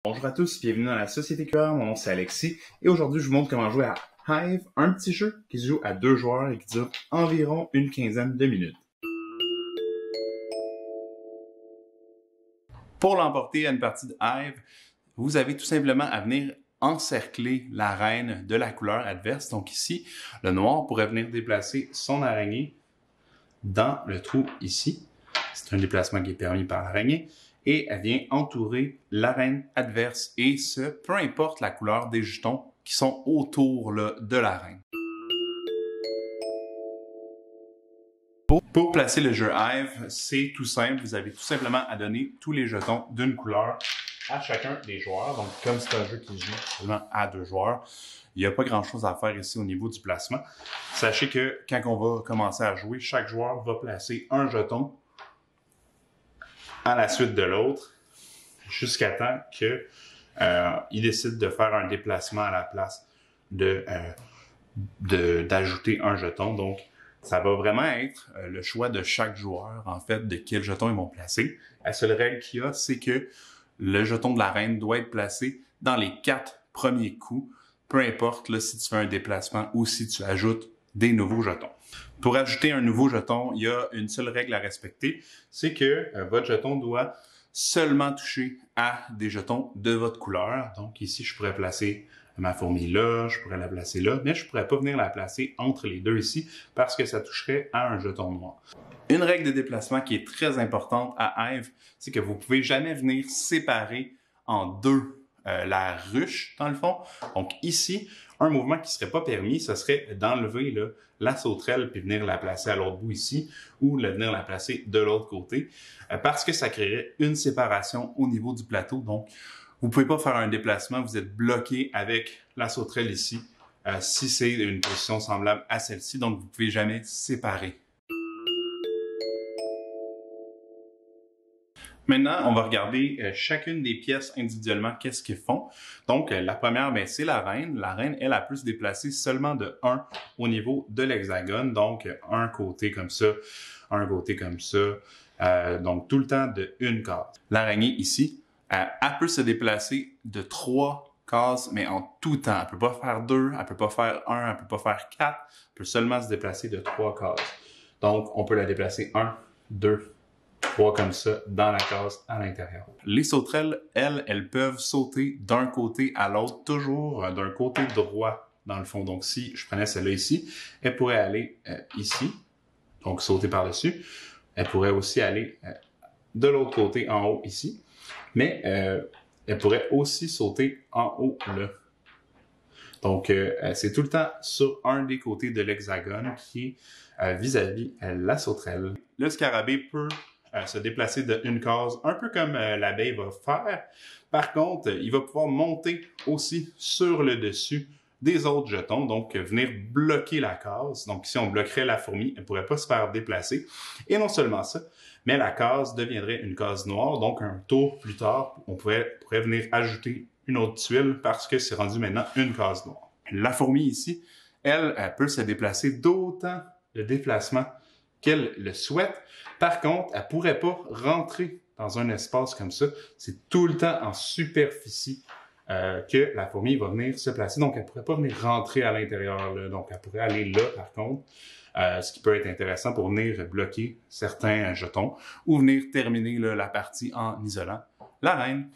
Bonjour à tous, bienvenue dans la Société QR, mon nom c'est Alexis et aujourd'hui je vous montre comment jouer à Hive, un petit jeu qui se joue à 2 joueurs et qui dure environ une quinzaine de minutes. Pour l'emporter à une partie de Hive, vous avez tout simplement à venir encercler la reine de la couleur adverse. Donc ici, le noir pourrait venir déplacer son araignée dans le trou ici. C'est un déplacement qui est permis par l'araignée. Et elle vient entourer la reine adverse, et ce, peu importe la couleur des jetons qui sont autour là, de la reine. Pour placer le jeu Hive, c'est tout simple. Vous avez tout simplement à donner tous les jetons d'une couleur à chacun des joueurs. Donc, comme c'est un jeu qui se joue seulement à 2 joueurs, il n'y a pas grand-chose à faire ici au niveau du placement. Sachez que quand on va commencer à jouer, chaque joueur va placer un jeton à la suite de l'autre, jusqu'à temps que il décide de faire un déplacement à la place d'ajouter un jeton. Donc, ça va vraiment être le choix de chaque joueur, en fait, de quel jeton ils vont placer. La seule règle qu'il y a, c'est que le jeton de la reine doit être placé dans les 4 premiers coups, peu importe là, si tu fais un déplacement ou si tu ajoutes des nouveaux jetons. Pour ajouter un nouveau jeton, il y a une seule règle à respecter, c'est que votre jeton doit seulement toucher à des jetons de votre couleur. Donc ici, je pourrais placer ma fourmi là, je pourrais la placer là, mais je ne pourrais pas venir la placer entre les deux ici parce que ça toucherait à un jeton noir. Une règle de déplacement qui est très importante à Hive, c'est que vous ne pouvez jamais venir séparer en deux la ruche, dans le fond. Donc ici, un mouvement qui ne serait pas permis, ce serait d'enlever la sauterelle puis venir la placer à l'autre bout ici, ou venir la placer de l'autre côté, parce que ça créerait une séparation au niveau du plateau. Donc, vous ne pouvez pas faire un déplacement, vous êtes bloqué avec la sauterelle ici, si c'est une position semblable à celle-ci, donc vous ne pouvez jamais séparer. Maintenant, on va regarder chacune des pièces individuellement, qu'est-ce qu'ils font. Donc, la première, c'est la reine. La reine, elle, peut se déplacer seulement de 1 au niveau de l'hexagone. Donc, un côté comme ça, un côté comme ça. Donc, tout le temps de une case. L'araignée ici, elle peut se déplacer de 3 cases, mais en tout temps. Elle peut pas faire 2, elle peut pas faire 1, elle peut pas faire 4. Elle peut seulement se déplacer de 3 cases. Donc, on peut la déplacer 1, 2, 3 comme ça, dans la case à l'intérieur. Les sauterelles, elles peuvent sauter d'un côté à l'autre, toujours d'un côté droit, dans le fond. Donc, si je prenais celle-là ici, elle pourrait aller ici, donc sauter par-dessus. Elle pourrait aussi aller de l'autre côté, en haut, ici. Mais elle pourrait aussi sauter en haut, là. Donc, c'est tout le temps sur un des côtés de l'hexagone qui est vis-à-vis la sauterelle. Le scarabée peut se déplacer d'une case, un peu comme l'abeille va faire. Par contre, il va pouvoir monter aussi sur le dessus des autres jetons, donc venir bloquer la case. Donc ici, on bloquerait la fourmi, elle ne pourrait pas se faire déplacer. Et non seulement ça, mais la case deviendrait une case noire, donc un tour plus tard, on pourrait venir ajouter une autre tuile parce que c'est rendu maintenant une case noire. La fourmi ici, elle peut se déplacer d'autant de déplacements qu'elle le souhaite. Par contre, elle ne pourrait pas rentrer dans un espace comme ça. C'est tout le temps en superficie que la fourmi va venir se placer. Donc, elle ne pourrait pas venir rentrer à l'intérieur. Donc, elle pourrait aller là, par contre, ce qui peut être intéressant pour venir bloquer certains jetons ou venir terminer la partie en isolant la reine.